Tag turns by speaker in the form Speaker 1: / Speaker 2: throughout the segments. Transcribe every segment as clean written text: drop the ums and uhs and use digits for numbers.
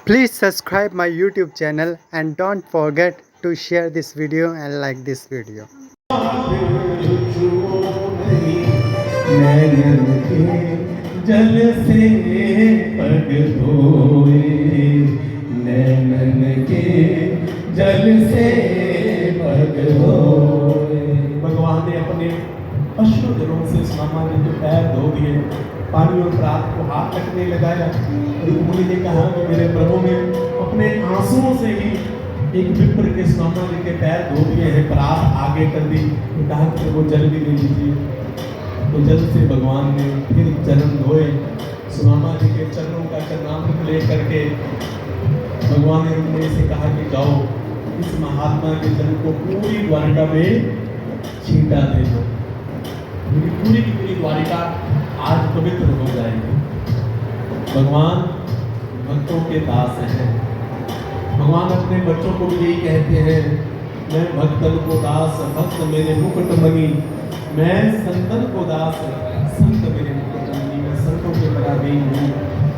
Speaker 1: Please subscribe my YouTube channel and don't forget to share this video and like this video.
Speaker 2: नैनन के जल से पग धोए, नैनन के जल से पग धोए। भगवान ने अपने अश्रु जलों से सुदामा जी के पैर धो दिए, पानी और प्रात को हाथ रखने लगाया। रुक्मिणी ने कहा कि मेरे प्रभु ने अपने आंसुओं से ही एक विप्र के सुदामा जी के पैर धो दिए हैं, प्रात आगे कर दी। कहा कि वो जल भी दे दीजिए। तो जल से भगवान ने फिर चरण धोए, सुदामा जी के चरणों का चरणामृत लेकर के भगवान ने रुक्मिणी से कहा कि जाओ इस महात्मा के जल को पूरी द्वारिका में छींटा दे दो, पूरी की पूरी द्वारिका आज पवित्र हो जाएगी। भगवान भक्तों के दास हैं। भगवान अपने बच्चों को भी यही कहते हैं, मैं भक्तन को दास भक्त मेरे मुकुट मणि, मैं संतन को दास संत मेरे मुकुट मणि। मैं संतों के पराधीन हूँ,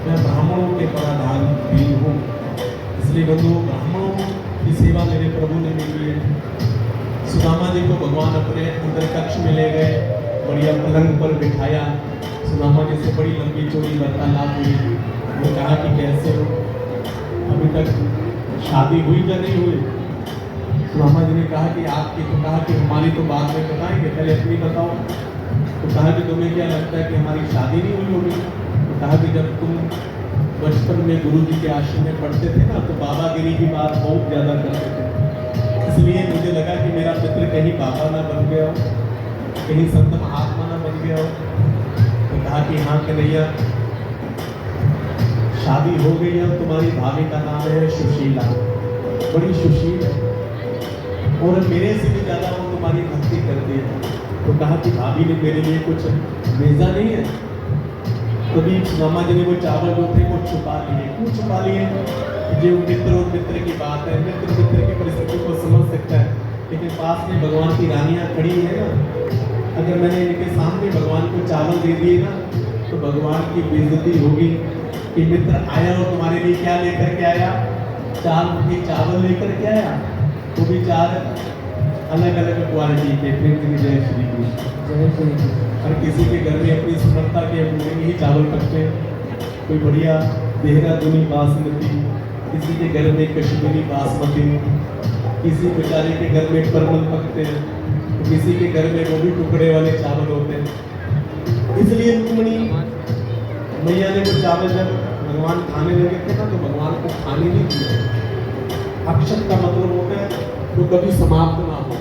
Speaker 2: मैं ब्राह्मणों के पराधीन हूँ। इसलिए बंधु, ब्राह्मणों की सेवा मेरे प्रभु ने की है। सुदामा जी को भगवान अपने अंदर कक्ष में ले गए, बढ़िया पलंग पर बिठाया। सुदामा जी से बड़ी लंबी चौड़ी वार्तालाप हुई। वो कहा कि कैसे हो, अभी तक शादी हुई या नहीं हुई? सुदामा जी ने कहा कि आपकी, तो कहा कि हमारी तो बाद में बताएंगे, पहले अपनी बताओ। तो कहा कि तुम्हें क्या लगता है कि हमारी शादी नहीं हुई होगी? तो कहा कि जब तुम बचपन में गुरु जी के आश्रम में पढ़ते थे ना, तो बाबागिरी की बात बहुत ज़्यादा करते थे। इसलिए मुझे लगा कि मेरा मित्र कहीं बाबा ना बन गया हो, कहीं संत महात्मा ना बन गया हो। तो कहा कि हाँ कन्हैया, शादी हो गई है, तुम्हारी भाभी का नाम है सुशीला, बड़ी सुशील है और मेरे से भी ज़्यादा वो तुम्हारी भक्ति करती है। तो कहा कि भाभी ने मेरे लिए कुछ भेजा नहीं है? तो भी सुदामा जी ने वो चावल जो थे वो छुपा लिए। क्यों छुपा लिए? ये मित्र और मित्र की बात है, मित्र मित्र की परिस्थिति को समझ सकता है। लेकिन पास में भगवान की रानियाँ खड़ी है ना, अगर मैंने इनके सामने भगवान को चावल दे दिए ना, तो भगवान की बेइज्जती होगी कि मित्र आया और तुम्हारे लिए क्या लेकर के आया? 4 मुट्ठी चावल लेकर के आया, वो भी 4 अलग अलग क्वालिटी के। फिर जय श्री कृष्ण। हर किसी के घर में अपनी सुंदरता के अकॉर्डिंग ही चावल पकते हैं। कोई बढ़िया देहरादूनी बासमती, किसी के घर में कश्मीरी बासमती, किसी बेचारे के घर में परमल पकते हैं, तो किसी के घर में वो भी टुकड़े वाले चावल होते हैं। इसलिए रुक्मिणी मैया ने वो चावल जब भगवान खाने लगे थे ना, तो भगवान को खाने नहीं दिया। अक्षत का मतलब होता है तो कभी समाप्त ना हो।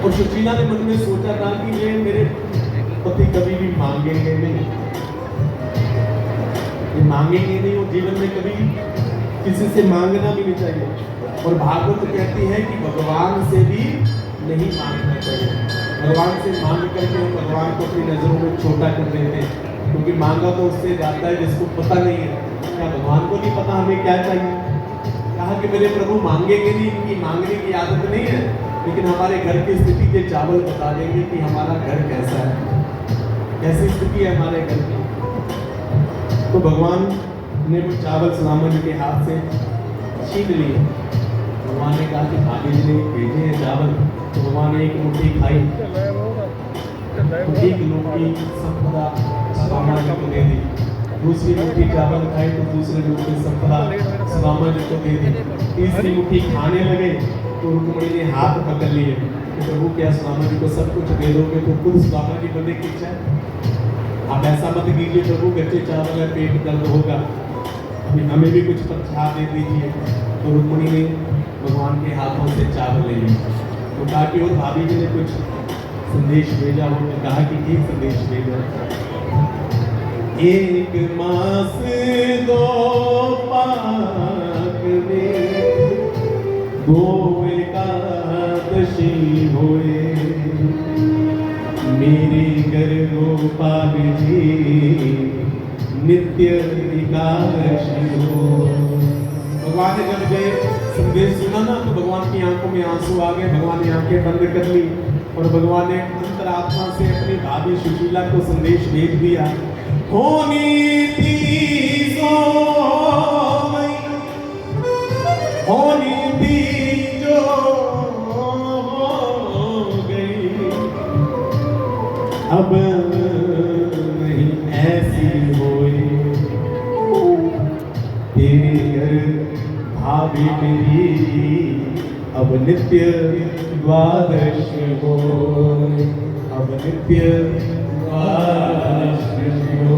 Speaker 2: और सुशीला ने मन में सोचा था कि ये मेरे पति कभी भी मांगेंगे नहीं, ये मांगेंगे नहीं, और जीवन में कभी किसी से मांगना भी नहीं चाहिए। और भागवत कहती है कि भगवान से भी नहीं मांगना चाहिए। भगवान से मांग करके हम भगवान को अपनी नजरों में छोटा कर देते हैं, क्योंकि मांगा तो उससे जाता है जिसको पता नहीं है। क्या भगवान को नहीं पता हमें क्या चाहिए? कहा कि मेरे प्रभु मांगेंगे नहीं, इनकी मांगने की आदत नहीं है, लेकिन हमारे घर की स्थिति के चावल बता देंगे कि हमारा घर कैसा है, कैसी स्थिति है हमारे घर की। तो भगवान ने वो चावल सुदामा जी के हाथ से छीन लिए। भगवान ने कहा कि भाभी जी ने भेजे हैं चावल। तो भगवान ने एक मुट्ठी खाई, एक मुट्ठी संपदा सुदामा जी को दे दी। दूसरी मुट्ठी चावल खाई तो दूसरी मुट्ठी संपदा सुदामा जी को दे दी। तीसरी मुट्ठी खाने लगे तो रुक्मिणी ने हाथ पकड़ लिए कि प्रभु क्या सुदामा जी को सब कुछ दे दोगे तो खुद सुदामा जी बनने की इच्छा है? आप ऐसा मत कीजिए प्रभु, कच्चे चावल में पेट दर्द होगा, अभी हमें भी कुछ प्रसाद दे दीजिए। तो रुक्मिणी ने भगवान के हाथों से चावल ले लिया। तो कहा कि और भाभी जी ने कुछ संदेश भेजा हो? तो कहा कि एक संदेश भेजा, 1 मास 2 पाक में 2 एकादशी होए, मेरे घर गोपाल जी नित्य एकादशी हो। भगवान ने जब ये संदेश सुना ना, तो भगवान की आंखों में आंसू आ गए। भगवान ने आंखें बंद कर ली और भगवान ने अंतरात्मा से अपनी भाभी सुशीला को संदेश भेज दिया, होनी थी अरे भाभी मेरी अब नित्य द्वादश हो, अब नित्य द्वादश हो।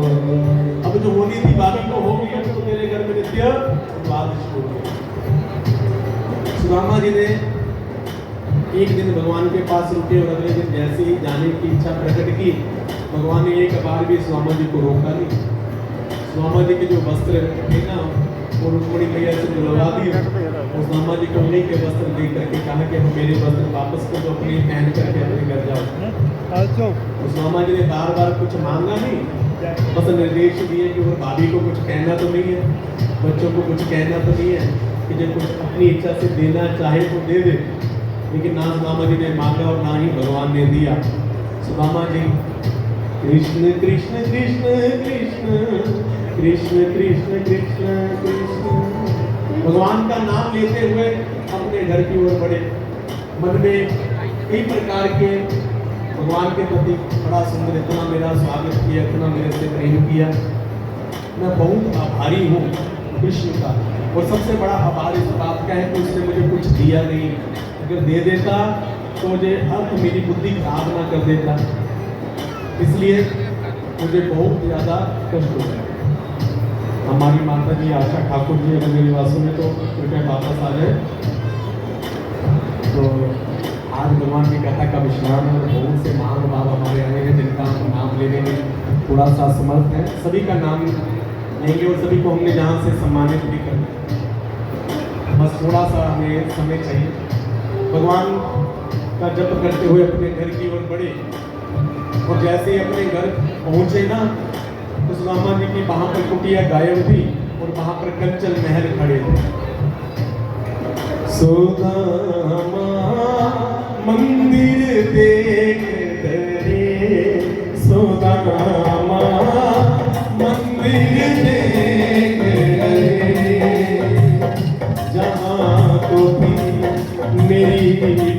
Speaker 2: अब जो होनी थी भाभी को हो गई, अब तो तेरे घर में नित्य द्वादश हो गई। सुदामा जी ने एक दिन भगवान के पास रुके और अगले दिन जैसे ही जाने की इच्छा प्रकट की, भगवान ने एक बार भी सुदामा जी को रोका नहीं। सुदामा जी के जो वस्त्र थे ना, वो रुक्मिणी मैया से दिलवा दिए और सुदामा जी को उन्हीं के वस्त्र दे करके कहा कि हम मेरे वस्त्र वापस कर दो, अपने पहन करके अपने घर जाओ। और सुदामा जी ने बार बार कुछ मांगा नहीं, बस निर्देश दिए कि वो भाभी को कुछ कहना तो नहीं है, बच्चों को कुछ कहना तो नहीं है कि जो कुछ अपनी इच्छा से देना चाहे तो दे दे। लेकिन ना सुदामा जी ने मांगा और ना ही भगवान ने दिया। सुदामा जी कृष्ण कृष्ण कृष्ण कृष्ण कृष्ण कृष्ण कृष्ण कृष्ण भगवान का नाम लेते हुए अपने घर की ओर बढ़े। मन में कई प्रकार के भगवान के प्रति बड़ा सुंदर, इतना मेरा स्वागत किया, इतना मेरे से प्रेम किया, मैं बहुत आभारी हूँ कृष्ण का। और सबसे बड़ा आभार इस बात का है कि उसने मुझे कुछ दिया नहीं, अगर दे देता तो मुझे अर्थ मेरी बुद्धि खराब ना कर देता, इसलिए मुझे बहुत ज़्यादा कष्ट हो गया। हमारी माता जी आशा ठाकुर जी अगर मेरी बात सुने तो कृपया वापस आ जाए। तो आज भगवान की कथा का विश्राम है और बहुत से महानुभाव हमारे आए हैं जिनका हम नाम लेने में थोड़ा सा समर्थ है। सभी का नाम लेंगे और सभी को हमने जहाँ से सम्मानित भी करना, बस थोड़ा सा हमें समय चाहिए। भगवान का जप करते हुए अपने घर की ओर बढ़े और जैसे ही अपने घर पहुँचे ना, तो सुदामा जी की वहाँ पर कुटिया गायब थी और वहाँ पर कंचन महल खड़े थे। सुदामा मंदिर देख करे, सुदामा मंदिर देख करे, जहाँ तो भी मेरी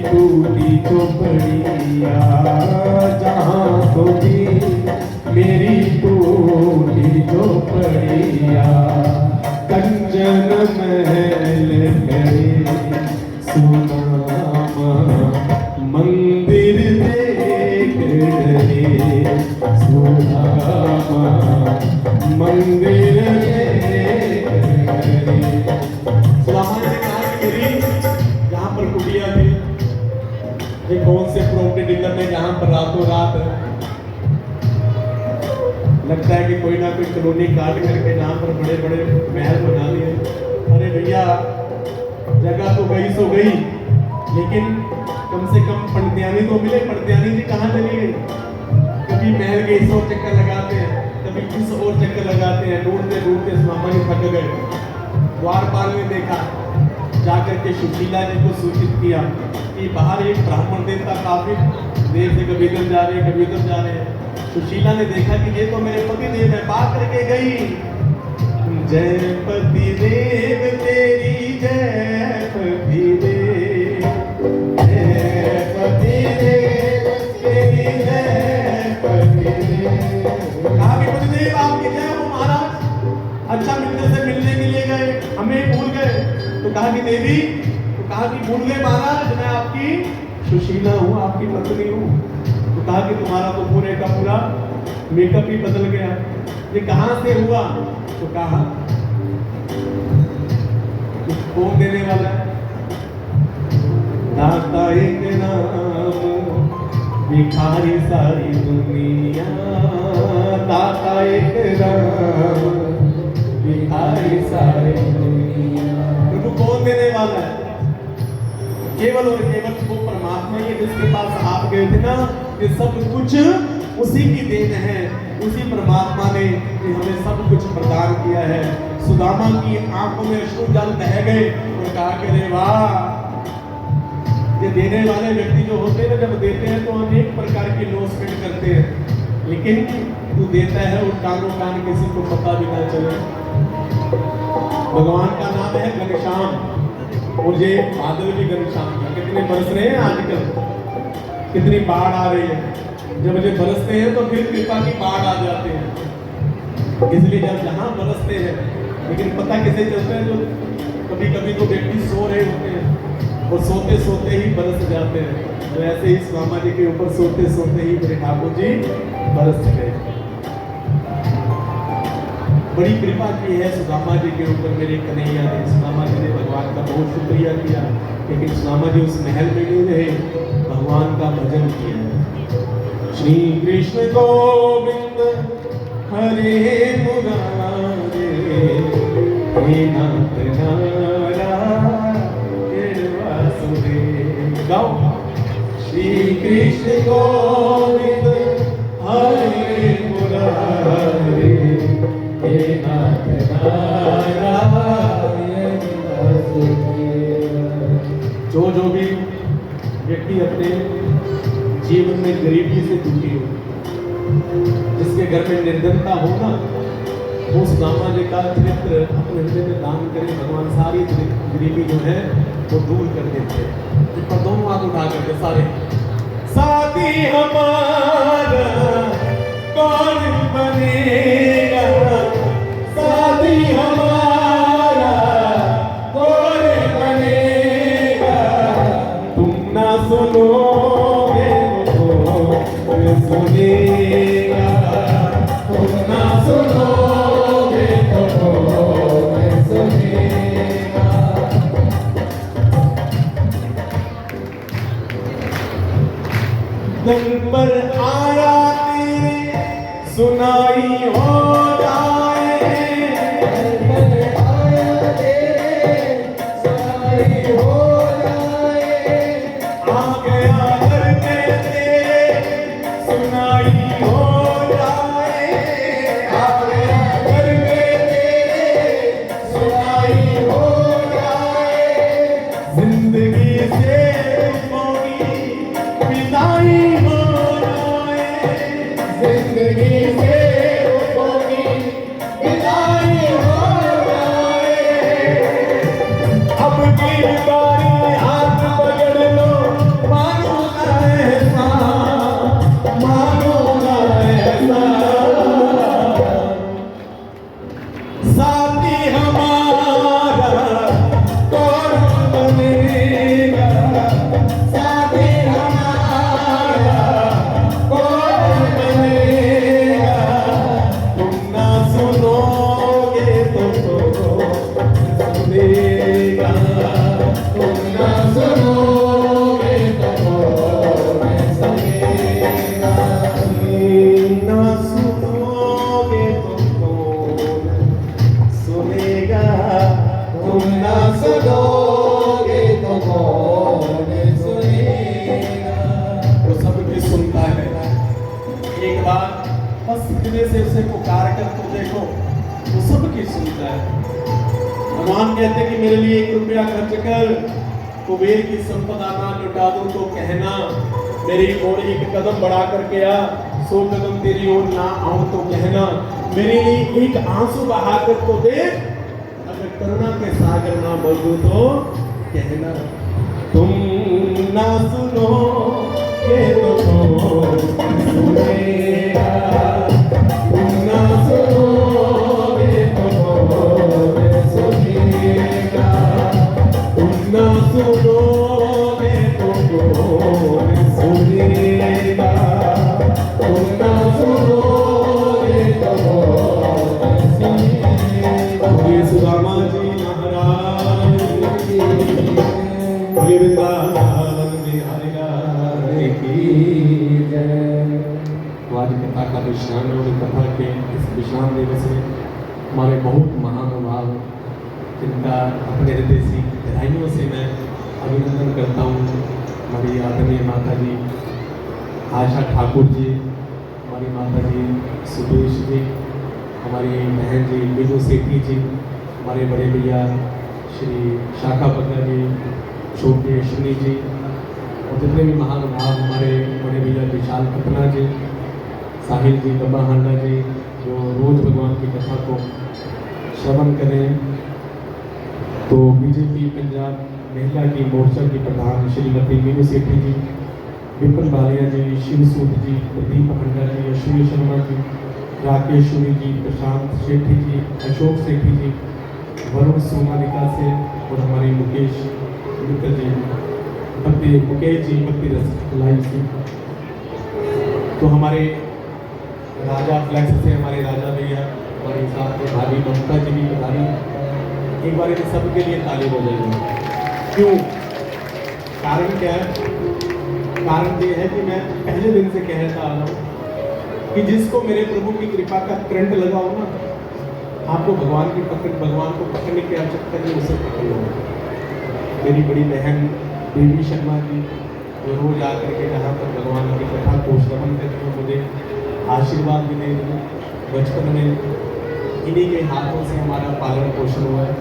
Speaker 2: टूटी झोपड़िया, जहाँ तो भी मेरी टूटी झोपड़िया, कंचन महल करे, सुदामा मंदिर देख करे, सुदामा मंदिर देख करे। सुदामा ने कहा कि मेरी यहाँ पर कुटिया थी, ये कौन से प्रॉपर्टी डीलर ने जहाँ पर रातों रात लगता है कि कोई ना कोई कॉलोनी काट करके जहाँ पर बड़े बड़े महल बना लिए। अरे भैया जगह तो गई सो गई, लेकिन कम से कम पंडियानी तो मिले। पंडियानी जी कहाँ चली गई? कभी महल के इस ओर चक्कर लगाते हैं, कभी इस ओर चक्कर लगाते हैं, ढूंढते ढूंढते सुदामा जी थक गए। द्वारपाल ने देखा, जाकर के सुशीला जी को सूचित किया कि बाहर एक ब्राह्मण देवता काफी देर से कभी इधर जा रहे हैं कभी उधर जा रहे हैं। सुशीला ने देखा कि ये तो मेरे पति देव है, बात करके गई, जय पति देव तेरी जय पति देव, जय पति देव तेरी जय पति देव। कहा कि पति देव आपकी जय हो महाराज, अच्छा मित्र से मिलने के लिए गए, हमें भूल गए। तो कहा कि देवी, तो कहा कि भूल गए महाराज, मैं आपकी सुशीला हूँ, आपकी पत्नी हूँ। तो कहा कि तुम्हारा तो पूरे का पूरा मेकअप ही बदल गया, ये कहाँ से हुआ? तो कहा कौन देने वाला है? दाता एक नाम भिखारी सारी दुनिया, दाता एक नाम भिखारी सारी दुनिया। प्रभु कौन देने वाला है? केवल और केवल वो परमात्मा ही, जिसके पास आप गए थे ना, ये सब कुछ उसी की देन है। उसी परमात्मा ने हमें सब कुछ प्रदान किया है। सुदामा की आंखों में अश्रु जल बह गए और कहा कि अरे वाह, ये देने वाले व्यक्ति जो होते हैं, जब देते हैं तो अनेक प्रकार की नोसमेंट करते हैं, लेकिन तू देता है और कानों कान किसी को पता भी ना चले। भगवान का नाम है घनश्याम, और ये बादल भी घनश्याम का। कितने बरस रहे हैं आजकल, कितनी बाढ़ आ रही है। जब ये बरसते हैं तो फिर कृपा की बाढ़ आ जाते हैं। इसलिए जब जहाँ बरसते हैं लेकिन पता किसे चलता है, जो कभी कभी तो व्यक्ति सो रहे होते हैं और सोते सोते ही बरस जाते हैं। तो ऐसे ही स्वामा जी के ऊपर सोते सोते ही मेरे ठाकुर जी बरस गए। बड़ी कृपा की है सुदामा जी के ऊपर मेरे कन्हैया ने। सुदामा जी ने भगवान का बहुत शुक्रिया किया, लेकिन सुदामा जी उस महल में नहीं रहे, भगवान का भजन किया। श्री कृष्ण गोविंद हरे मुरारे, हे नाथ नारायण वासुदेव। गाओ। श्री कृष्ण गोविंद हरे मुरारे, हे नाथ नारायण वासुदेव। जो भी व्यक्ति अपने जीवन में गरीबी से दुखी हो, जिसके घर में निर्धनता हो ना, वो सुदामा जी का चरित्र अपने हृदय में दान करे, भगवान सारी गरीबी जो है वो दूर कर देते हैं। पर दोनों हाथ उठा करके सारे, साथी हमारा कौन बनेगा, साथी हमारा कौन बनेगा, तुम ना सुनोगे तो कोई सुनेगा, तुम ना सुनोगे तो कोई सुनेगा। दिन पर आया तेरे सुनाई हो जाए, दिन पर आया तेरे सुनाई हो जाए, आ गया घर में तेरे सुनाई हो जाए, आ गया घर में तेरे सुनाई हो जाए, जिंदगी से होगी विदाई हो जाए, जिंदगी से होगी विदाई हो जाए। अब की बारी हाथ पकड़ लो, मानूंगा ऐसा, मानूंगा ऐसा, साथी हमारा कौन बनेगा, साथी हमारा कौन बनेगा, तुम ना सुनोगे तो सुनेगा, तुम ना सुनोगे तो कौन सुनेगा, तुम ना सुनोगे तो कौन सुनेगा, तुम ना सुनोगे तो कौन सुनेगा। वो सबकी सुनता है। एक बार बस हृदय से उसे पुकार कर तो देखो, वो सबकी सुनता है। भगवान कहते हैं कि मेरे लिए 1 रुपया खर्च कर कुबेर की संपदा ना लुटा दूं तो कहना, मेरी ओर 1 कदम बढ़ा करके आ, 100 कदम तेरी ओर ना आऊं तो कहना, मेरे लिए 1 आंसू बहा कर तो दे, अगर करुणा के सागर ना बोलूं तो कहना, तुम ना सुनो के तो कौन सुनेगा, तुम ना सुनोगे तो कौन सुनेगा, तुम ना सुनोगे तो कौन सुनेगा, तुम ना सुनोगे तो कौन सुनेगा। ये सुदामा जी महाराज की, ये वृंदावन बिहारी लाल की जय। तो आज कथा का विश्राम है, और कथा के इस विश्राम दिवस में हमारे बहुत महानुभाव, जिनका अपने हृदय से गहराइयों से मैं अभिनंदन करता हूँ। हमारी आदरणीय माता जी आशा ठाकुर जी, हमारी माता जी सुदेश जी, हमारी बहन जी मीनू सेठी जी, हमारे बड़े भैया श्री शाखा बग्गा जी, छोटे अश्विनी जी, और जितने भी महानुभाव हमारे बड़े भैया विशाल खतना जी, साहिल जी, गब्बा हांडा जी, जो रोज भगवान की कथा को श्रवण करें। तो बीजेपी पंजाब महिला की मोर्चा की प्रधान श्रीमती मीनू सेठी जी, विपिन बालिया जी, शिव सूद जी, प्रदीप हांडा जी, अश्विनी शर्मा जी, राकेश शूरी जी, प्रशांत सेठी जी, अशोक सेठी जी, वरुण सोनालिका से और हमारे मुकेश मित्र जी मुकेश जी भक्ति रस लाइव से। तो हमारे राजा फ्लैक्स से हमारे राजा भैया, हमारे साथ में भाभी ममता जी भी बधाई। एक बार इन सबके लिए ताली बजाइए। क्यों? कारण क्या है? कारण ये है कि मैं पहले दिन से कहता आ रहा हूँ कि जिसको मेरे प्रभु की कृपा का करंट लगा हो ना, आपको भगवान को पकड़ने की आवश्यकता नहीं, उसे पकड़ लो। मेरी बड़ी बहन देवी शर्मा जी जो रोज आकर के जहाँ पर भगवान की कथा को श्रवण करते हैं, मुझे आशीर्वाद भी दे रही। बचपन में इन्हीं के हाथों से हमारा पालन पोषण हुआ है,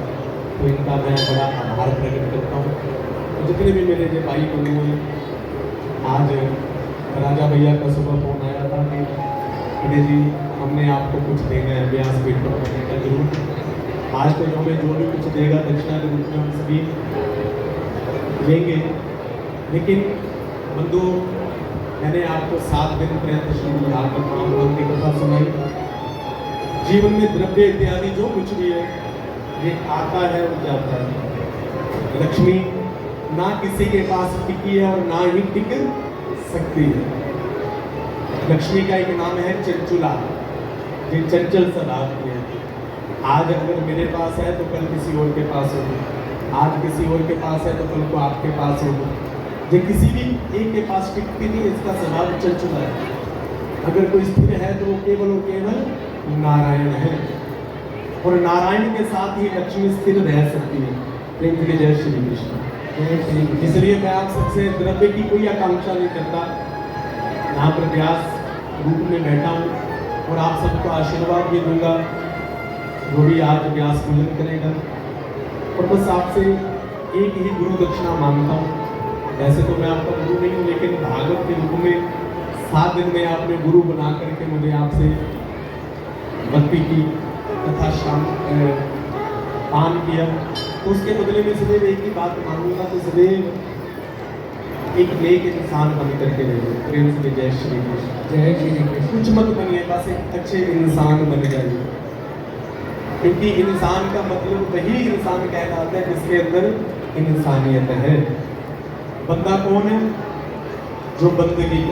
Speaker 2: तो इनका मैं बड़ा आभार प्रकट करता हूँ। तो जितने भी मेरे जो भाई बंधु हैं, आज राजा भैया का सुबह फोन आया था कि विनय जी हमने आपको कुछ देना है व्यासपीठ पर करने का। जरूर आज तो हमें जो भी कुछ देगा दक्षिणा के रूप में हम सभी लेंगे, लेकिन बंधु मैंने आपको 7 दिन पर्यंत श्री भागवत महापुराण की कथा सुनाई। जीवन में द्रव्य इत्यादि जो कुछ भी है ये आता है और जाता है। लक्ष्मी ना किसी के पास टिकी है और ना ही टिक सकती है। लक्ष्मी का एक नाम है चंचुला, ये चंचल स्वभाव की है। आज अगर मेरे पास है तो कल किसी और के पास होगी, आज किसी और के पास है तो कल को आपके पास होगी। ये किसी भी एक के पास टिकती नहीं, इसका स्वभाव चंचुला है। अगर कोई स्थिर है तो वो केवल और केवल नारायण है, और नारायण के साथ ही लक्ष्मी स्थिर रह सकती है। प्रेम के जय श्री कृष्ण। इसलिए मैं आप सबसे द्रव्य की कोई आकांक्षा नहीं करता। यहाँ पर व्यास रूप में बैठा हूँ और आप सबको आशीर्वाद भी दूंगा जो भी आज व्यास पूजन करेगा। और बस आपसे एक ही गुरु दक्षिणा मांगता हूँ। वैसे तो मैं आपका गुरु नहीं हूँ, लेकिन भागवत के रूप में 7 दिन में आपने गुरु बना करके मुझे आपसे भक्ति की तथा शाम पान किया, तो उसके बदले में सदैव एक ही बात मांगूंगा, तो सदैव एक नेक इंसान बन करके रहिए। प्रेम से जय श्री कृष्ण।
Speaker 3: जय श्री कृष्ण।
Speaker 2: कुछ मत बनिए, बस एक अच्छे इंसान बन जाइए, क्योंकि इंसान का मतलब वही इंसान कहलाता है जिसके अंदर इंसानियत है। बंदा कौन है? जो बंदगी